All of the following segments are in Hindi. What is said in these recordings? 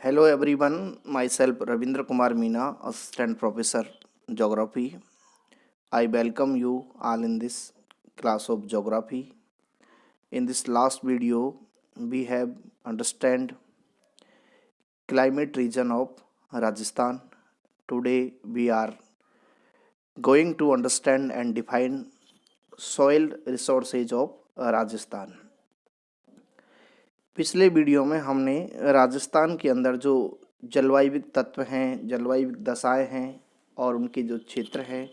Hello everyone, myself Ravindra Kumar Meena, Assistant Professor Geography. I welcome you all in this class of Geography. In this last video, we have understand climate region of Rajasthan. Today we are going to understand and define soil resources of Rajasthan. पिछले वीडियो में हमने राजस्थान के अंदर जो जलवायु तत्व हैं, जलवायु दशाएं हैं और उनके जो क्षेत्र हैं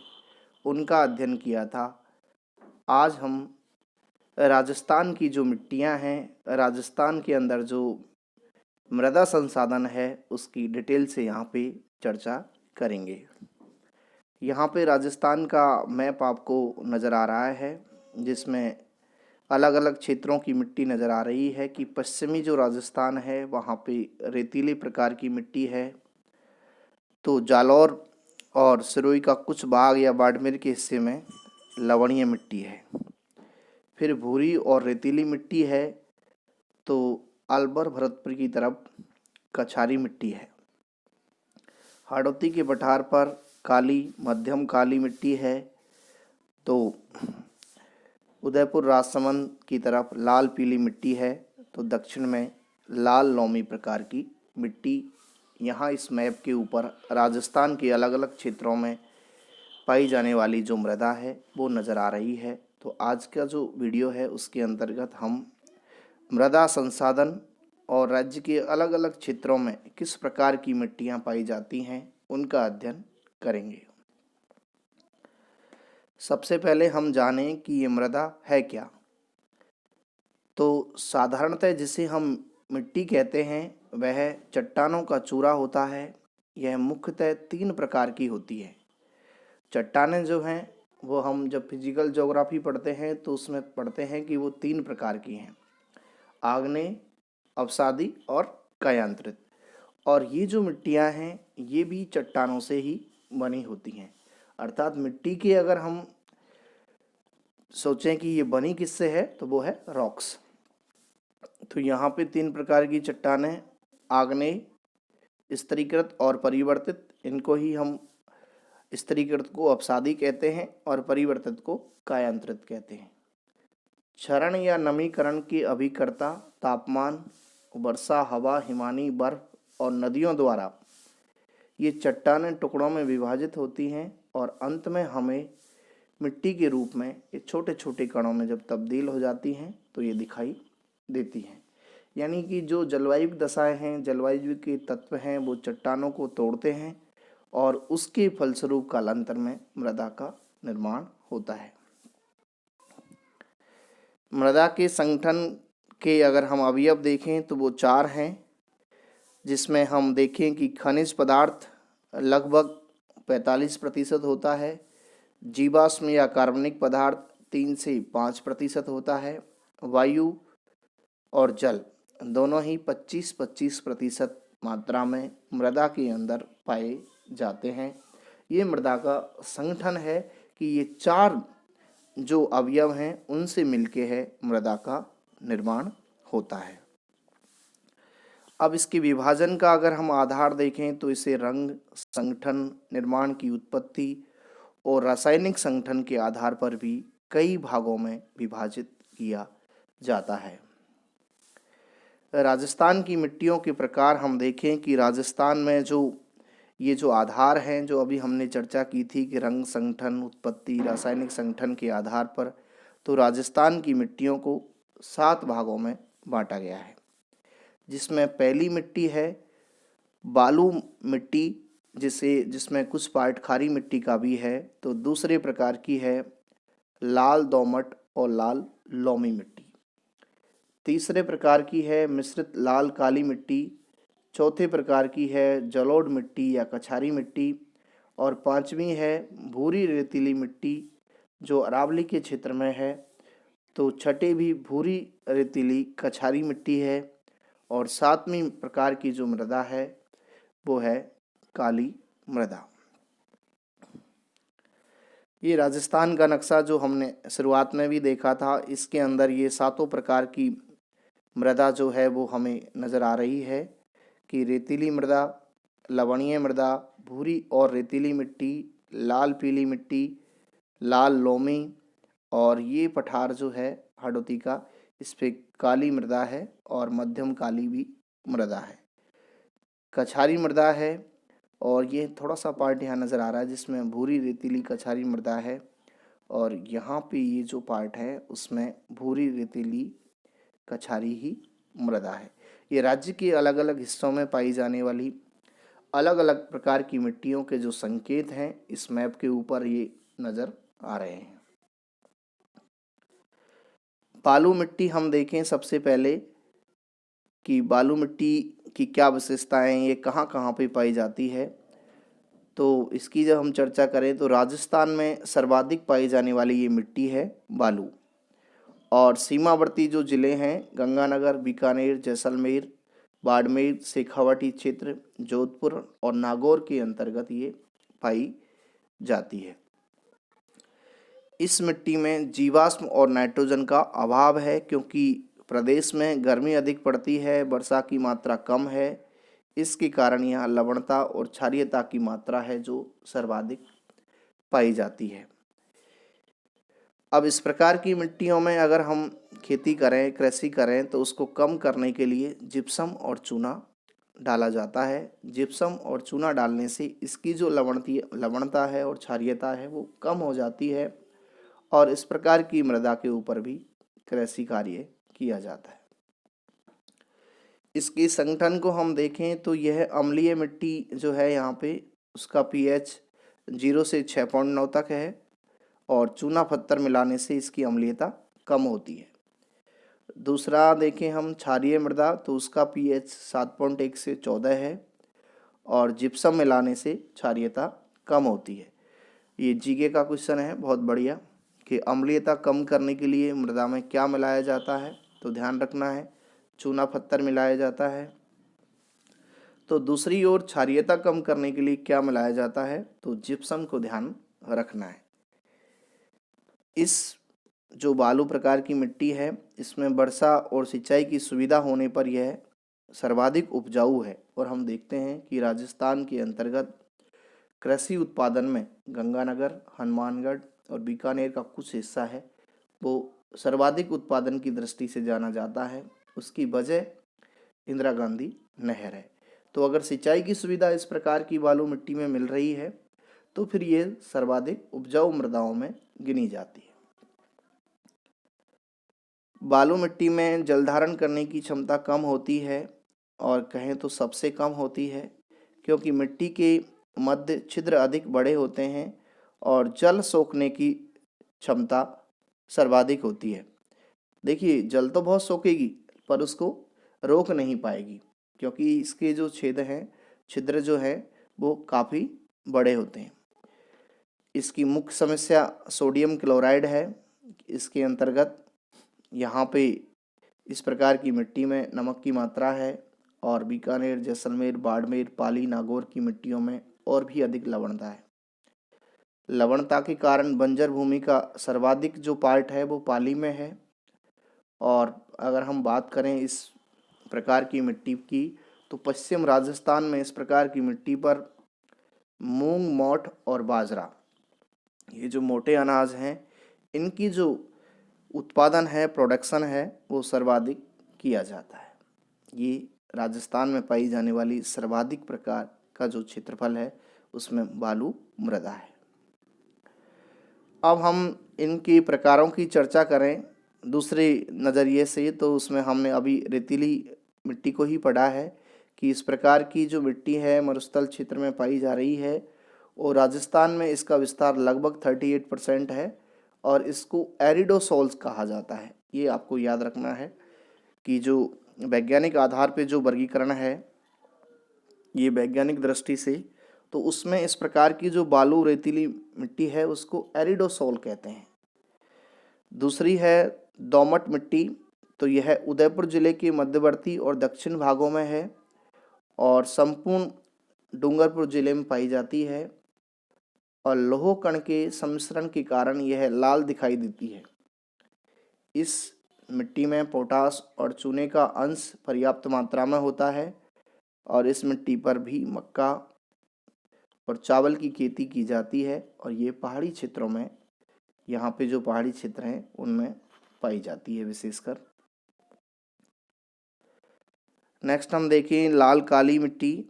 उनका अध्ययन किया था। आज हम राजस्थान की जो मिट्टियां हैं, राजस्थान के अंदर जो मृदा संसाधन है उसकी डिटेल से यहाँ पे चर्चा करेंगे। यहाँ पे राजस्थान का मैप आपको नज़र आ रहा है जिसमें अलग अलग क्षेत्रों की मिट्टी नज़र आ रही है कि पश्चिमी जो राजस्थान है वहाँ पे रेतीले प्रकार की मिट्टी है, तो जालौर और सिरोही का कुछ भाग या बाड़मेर के हिस्से में लवणीय मिट्टी है। फिर भूरी और रेतीली मिट्टी है, तो अलवर भरतपुर की तरफ कछारी मिट्टी है। हाड़ौती के पठार पर काली मध्यम काली मिट्टी है, तो उदयपुर राजसमंद की तरफ लाल पीली मिट्टी है, तो दक्षिण में लाल लोमी प्रकार की मिट्टी यहाँ इस मैप के ऊपर राजस्थान के अलग अलग क्षेत्रों में पाई जाने वाली जो मृदा है वो नज़र आ रही है। तो आज का जो वीडियो है उसके अंतर्गत हम मृदा संसाधन और राज्य के अलग अलग क्षेत्रों में किस प्रकार की मिट्टियाँ पाई जाती हैं उनका अध्ययन करेंगे। सबसे पहले हम जानें कि ये मृदा है क्या। तो साधारणतः जिसे हम मिट्टी कहते हैं वह चट्टानों का चूरा होता है। यह मुख्यतः 3 प्रकार की होती है। चट्टानें जो हैं वो हम जब फिजिकल ज्योग्राफी पढ़ते हैं तो उसमें पढ़ते हैं कि वो 3 प्रकार की हैं, आग्नेय, अवसादी और कायांतरित। और ये जो मिट्टियाँ हैं ये भी चट्टानों से ही बनी होती हैं। अर्थात मिट्टी की अगर हम सोचें कि ये बनी किससे है तो वो है रॉक्स। तो यहाँ पे 3 प्रकार की चट्टानें, आग्नेय, स्तरीकृत और परिवर्तित, इनको ही हम स्तरीकृत को अवसादी कहते हैं और परिवर्तित को कायांतरित कहते हैं। क्षरण या नमीकरण के अभिकर्ता तापमान, वर्षा, हवा, हिमानी, बर्फ और नदियों द्वारा ये चट्टानें टुकड़ों में विभाजित होती हैं और अंत में हमें मिट्टी के रूप में ये छोटे छोटे कणों में जब तब्दील हो जाती हैं तो ये दिखाई देती हैं। यानी कि जो जलवायु दशाएं हैं, जलवायु के तत्व हैं, वो चट्टानों को तोड़ते हैं और उसके फलस्वरूप कालांतर में मृदा का निर्माण होता है। मृदा के संगठन के अगर हम अवयव देखें तो वो 4 हैं, जिसमें हम देखें कि खनिज पदार्थ लगभग 45% होता है, जीवाश्म या कार्बनिक पदार्थ 3 से 5% होता है, वायु और जल दोनों ही 25-25% मात्रा में मृदा के अंदर पाए जाते हैं। ये मृदा का संगठन है कि ये 4 जो अवयव हैं उनसे मिलके है मृदा का निर्माण होता है। अब इसके विभाजन का अगर हम आधार देखें तो इसे रंग, संगठन, निर्माण की उत्पत्ति और रासायनिक संगठन के आधार पर भी कई भागों में विभाजित किया जाता है। राजस्थान की मिट्टियों के प्रकार हम देखें कि राजस्थान में ये जो आधार हैं जो अभी हमने चर्चा की थी कि रंग, संगठन, उत्पत्ति, रासायनिक संगठन के आधार पर, तो राजस्थान की मिट्टियों को 7 भागों में बांटा गया है, जिसमें पहली मिट्टी है बालू मिट्टी, जिसमें कुछ पार्ट खारी मिट्टी का भी है। तो दूसरे प्रकार की है लाल दोमट और लाल लोमी मिट्टी। तीसरे प्रकार की है मिश्रित लाल काली मिट्टी। चौथे प्रकार की है जलोढ़ मिट्टी या कछारी मिट्टी। और 5वीं है भूरी रेतीली मिट्टी जो अरावली के क्षेत्र में है। तो छठे भी भूरी रेतीली कछारी मिट्टी है। और 7वीं प्रकार की जो मृदा है वो है काली मृदा। ये राजस्थान का नक्शा जो हमने शुरुआत में भी देखा था, इसके अंदर ये 7 प्रकार की मृदा जो है वो हमें नज़र आ रही है कि रेतीली मृदा, लवणीय मृदा, भूरी और रेतीली मिट्टी, लाल पीली मिट्टी, लाल लोमी, और ये पठार जो है हाड़ौती का, इस पे काली मृदा है और मध्यम काली भी मृदा है। कछारी मृदा है, और ये थोड़ा सा पार्ट यहाँ नज़र आ रहा है जिसमें भूरी रेतीली कछारी मृदा है, और यहाँ पे ये जो पार्ट है उसमें भूरी रेतीली कछारी ही मृदा है। ये राज्य के अलग अलग हिस्सों में पाई जाने वाली अलग अलग प्रकार की मिट्टियों के जो संकेत हैं इस मैप के ऊपर ये नज़र आ रहे हैं। बालू मिट्टी हम देखें सबसे पहले कि बालू मिट्टी की क्या विशेषताएं हैं, ये कहाँ कहाँ पे पाई जाती है। तो इसकी जब हम चर्चा करें तो राजस्थान में सर्वाधिक पाई जाने वाली ये मिट्टी है बालू, और सीमावर्ती जो ज़िले हैं गंगानगर, बीकानेर, जैसलमेर, बाड़मेर, शेखावाटी क्षेत्र, जोधपुर और नागौर के अंतर्गत ये पाई जाती है। इस मिट्टी में जीवाश्म और नाइट्रोजन का अभाव है क्योंकि प्रदेश में गर्मी अधिक पड़ती है, वर्षा की मात्रा कम है। इसके कारण यहाँ लवणता और क्षारीयता की मात्रा है जो सर्वाधिक पाई जाती है। अब इस प्रकार की मिट्टियों में अगर हम खेती करें, कृषि करें, तो उसको कम करने के लिए जिप्सम और चूना डाला जाता है। जिप्सम और चूना डालने से इसकी जो लवणता है और क्षारीयता है वो कम हो जाती है, और इस प्रकार की मृदा के ऊपर भी कृषि कार्य किया जाता है। इसके संगठन को हम देखें तो यह अम्लीय मिट्टी जो है यहाँ पे उसका pH 0 से 6.9 तक है, और चूना पत्थर मिलाने से इसकी अम्लीयता कम होती है। दूसरा देखें हम क्षारीय मृदा, तो उसका pH 7.1 से 14 है, और जिप्सम मिलाने से क्षारीयता कम होती है। ये जीके का क्वेश्चन है, बहुत बढ़िया, कि अम्लीयता कम करने के लिए मृदा में क्या मिलाया जाता है, तो ध्यान रखना है चूना पत्थर मिलाया जाता है। तो दूसरी ओर क्षारीयता कम करने के लिए क्या मिलाया जाता है, तो जिप्सम को ध्यान रखना है। इस जो बालू प्रकार की मिट्टी है इसमें वर्षा और सिंचाई की सुविधा होने पर यह सर्वाधिक उपजाऊ है, और हम देखते हैं कि राजस्थान के अंतर्गत कृषि उत्पादन में गंगानगर, हनुमानगढ़ और बीकानेर का कुछ हिस्सा है वो सर्वाधिक उत्पादन की दृष्टि से जाना जाता है। उसकी वजह इंदिरा गांधी नहर है। तो अगर सिंचाई की सुविधा इस प्रकार की बालू मिट्टी में मिल रही है तो फिर ये सर्वाधिक उपजाऊ मृदाओं में गिनी जाती है। बालू मिट्टी में जल धारण करने की क्षमता कम होती है, और कहें तो सबसे कम होती है, क्योंकि मिट्टी के मध्य छिद्र अधिक बड़े होते हैं और जल सोखने की क्षमता सर्वाधिक होती है। देखिए जल तो बहुत सोखेगी पर उसको रोक नहीं पाएगी, क्योंकि इसके जो छेद हैं, छिद्र जो है वो काफ़ी बड़े होते हैं। इसकी मुख्य समस्या सोडियम क्लोराइड है। इसके अंतर्गत यहाँ पे इस प्रकार की मिट्टी में नमक की मात्रा है, और बीकानेर, जैसलमेर, बाड़मेर, पाली, नागौर की मिट्टियों में और भी अधिक लवणता है। लवणता के कारण बंजर भूमि का सर्वाधिक जो पार्ट है वो पाली में है। और अगर हम बात करें इस प्रकार की मिट्टी की, तो पश्चिम राजस्थान में इस प्रकार की मिट्टी पर मूंग, मोठ और बाजरा, ये जो मोटे अनाज हैं, इनकी जो उत्पादन है, प्रोडक्शन है, वो सर्वाधिक किया जाता है। ये राजस्थान में पाई जाने वाली सर्वाधिक प्रकार का जो क्षेत्रफल है उसमें बालू मृदा है। अब हम इनकी प्रकारों की चर्चा करें दूसरे नज़रिए से, तो उसमें हमने अभी रेतीली मिट्टी को ही पढ़ा है कि इस प्रकार की जो मिट्टी है मरुस्थल क्षेत्र में पाई जा रही है, और राजस्थान में इसका विस्तार लगभग 38% है, और इसको एरिडोसोल्स कहा जाता है। ये आपको याद रखना है कि जो वैज्ञानिक आधार पे जो वर्गीकरण है ये वैज्ञानिक दृष्टि से, तो उसमें इस प्रकार की जो बालू रेतीली मिट्टी है उसको एरिडोसोल कहते हैं। दूसरी है दोमट मिट्टी, तो यह उदयपुर जिले के मध्यवर्ती और दक्षिण भागों में है, और संपूर्ण डूंगरपुर जिले में पाई जाती है, और लोह कण के सम्मिश्रण के कारण यह लाल दिखाई देती है। इस मिट्टी में पोटास और चूने का अंश पर्याप्त मात्रा में होता है, और इस मिट्टी पर भी मक्का और चावल की खेती की जाती है और ये पहाड़ी क्षेत्रों में, यहाँ पे जो पहाड़ी क्षेत्र हैं उनमें पाई जाती है विशेषकर। नेक्स्ट हम देखें लाल काली मिट्टी,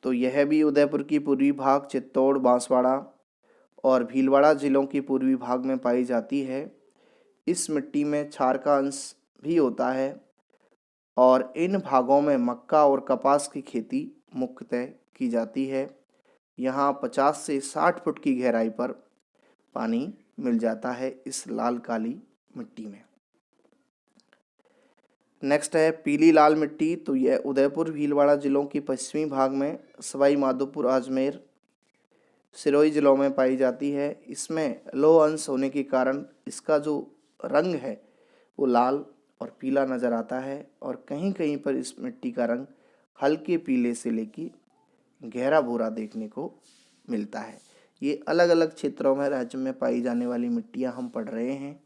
तो यह भी उदयपुर की पूर्वी भाग, चित्तौड़, बांसवाड़ा और भीलवाड़ा जिलों के पूर्वी भाग में पाई जाती है। इस मिट्टी में क्षार का अंश भी होता है और इन भागों में मक्का और कपास की खेती मुख्यतः की जाती है। यहाँ 50 से 60 फुट की गहराई पर पानी मिल जाता है इस लाल काली मिट्टी में। नेक्स्ट है पीली लाल मिट्टी, तो यह उदयपुर, भीलवाड़ा जिलों के पश्चिमी भाग में, सवाई माधोपुर, अजमेर, सिरोही जिलों में पाई जाती है। इसमें लौह अंश होने के कारण इसका जो रंग है वो लाल और पीला नज़र आता है और कहीं कहीं पर इस मिट्टी का रंग हल्के पीले से लेकर गहरा भूरा देखने को मिलता है। ये अलग अलग क्षेत्रों में, राज्य में पाई जाने वाली मिट्टियां हम पढ़ रहे हैं।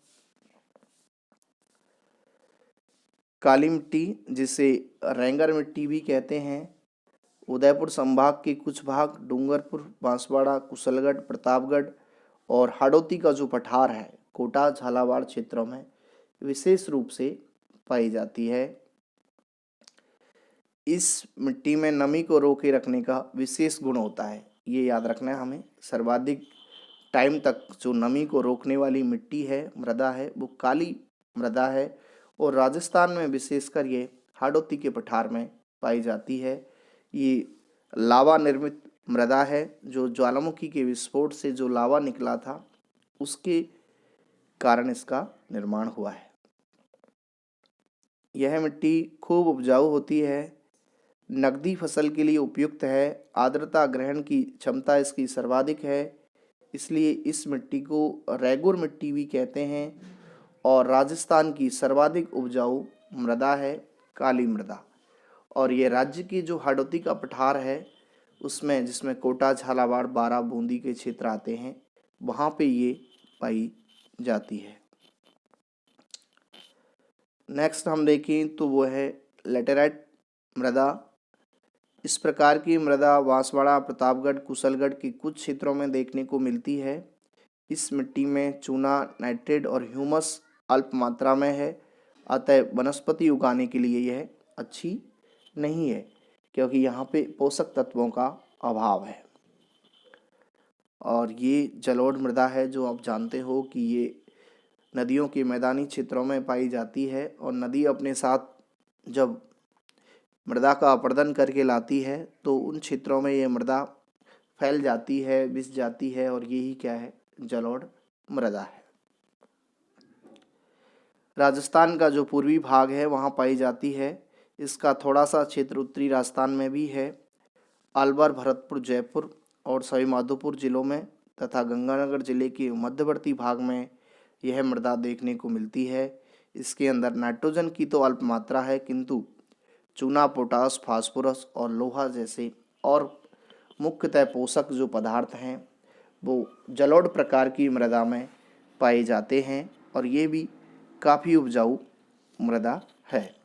काली मिट्टी, जिसे रेंगर मिट्टी भी कहते हैं, उदयपुर संभाग के कुछ भाग, डूंगरपुर, बांसवाड़ा, कुशलगढ़, प्रतापगढ़ और हाड़ौती का जो पठार है, कोटा, झालावाड़ क्षेत्रों में विशेष रूप से पाई जाती है। इस मिट्टी में नमी को रोके रखने का विशेष गुण होता है, ये याद रखना है हमें। सर्वाधिक टाइम तक जो नमी को रोकने वाली मिट्टी है, मृदा है, वो काली मृदा है और राजस्थान में विशेषकर ये हाड़ौती के पठार में पाई जाती है। ये लावा निर्मित मृदा है, जो ज्वालामुखी के विस्फोट से जो लावा निकला था उसके कारण इसका निर्माण हुआ है। यह मिट्टी खूब उपजाऊ होती है, नकदी फसल के लिए उपयुक्त है, आर्द्रता ग्रहण की क्षमता इसकी सर्वाधिक है, इसलिए इस मिट्टी को रेगुर मिट्टी भी कहते हैं और राजस्थान की सर्वाधिक उपजाऊ मृदा है काली मृदा। और ये राज्य की जो हाड़ौती का पठार है उसमें, जिसमें कोटा, झालावाड़, बारां, बूंदी के क्षेत्र आते हैं, वहाँ पे ये पाई जाती है। नेक्स्ट हम देखें तो वो है लेटेराइट मृदा। इस प्रकार की मृदा बांसवाड़ा, प्रतापगढ़, कुशलगढ़ के कुछ क्षेत्रों में देखने को मिलती है। इस मिट्टी में चूना, नाइट्रेट और ह्यूमस अल्प मात्रा में है, अतः वनस्पति उगाने के लिए यह अच्छी नहीं है क्योंकि यहाँ पे पोषक तत्वों का अभाव है। और ये जलोढ़ मृदा है, जो आप जानते हो कि ये नदियों के मैदानी क्षेत्रों में पाई जाती है और नदी अपने साथ जब मृदा का अपरदन करके लाती है तो उन क्षेत्रों में ये मृदा फैल जाती है, बिस जाती है और यही क्या है, जलोढ़ मृदा है। राजस्थान का जो पूर्वी भाग है वहाँ पाई जाती है। इसका थोड़ा सा क्षेत्र उत्तरी राजस्थान में भी है, अलवर, भरतपुर, जयपुर और सवाई माधोपुर जिलों में तथा गंगानगर जिले के मध्यवर्ती भाग में यह मृदा देखने को मिलती है। इसके अंदर नाइट्रोजन की तो अल्प मात्रा है, किंतु चूना, पोटास, फास्फोरस और लोहा जैसे और मुख्यतः पोषक जो पदार्थ हैं वो जलोढ़ प्रकार की मृदा में पाए जाते हैं और ये भी काफ़ी उपजाऊ मृदा है।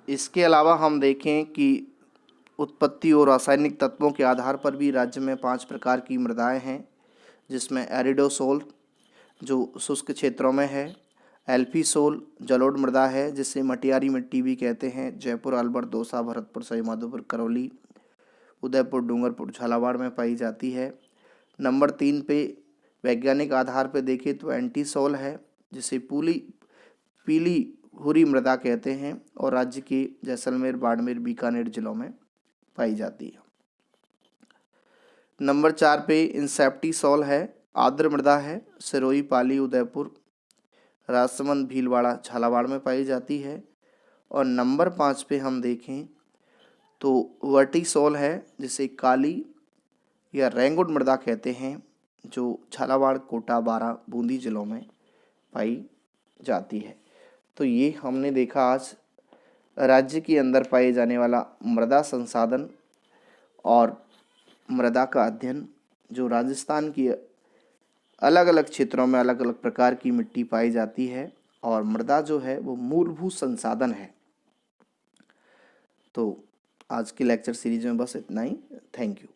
इसके अलावा हम देखें कि उत्पत्ति और रासायनिक तत्वों के आधार पर भी राज्य में 5 प्रकार की मृदाएं हैं, जिसमें एरिडोसोल जो शुष्क क्षेत्रों में है, एल्फीसोल जलोढ़ मृदा है जिसे मटियारी मिट्टी भी कहते हैं, जयपुर, अलवर, दौसा, भरतपुर, सवाई माधोपुर, करौली, उदयपुर, डूंगरपुर, झालावाड़ में पाई जाती है। नंबर 3 पे वैज्ञानिक आधार पे देखें तो एंटीसोल है, जिसे पीली भूरी मृदा कहते हैं और राज्य के जैसलमेर, बाड़मेर, बीकानेर जिलों में पाई जाती है। नंबर 4 पे इंसेप्टिसोल है, आर्द्र मृदा है, सिरोही, पाली, उदयपुर, राजसमंद, भीलवाड़ा, झालावाड़ में पाई जाती है। और नंबर 5 पे हम देखें तो वर्टिसोल है, जिसे काली या रेंगुड मृदा कहते हैं, जो झालावाड़, कोटा, बारां, बूंदी जिलों में पाई जाती है। तो ये हमने देखा आज राज्य के अंदर पाए जाने वाला मृदा संसाधन और मृदा का अध्ययन, जो राजस्थान की अलग अलग क्षेत्रों में अलग अलग प्रकार की मिट्टी पाई जाती है और मृदा जो है वो मूलभूत संसाधन है। तो आज की लेक्चर सीरीज में बस इतना ही। Thank you.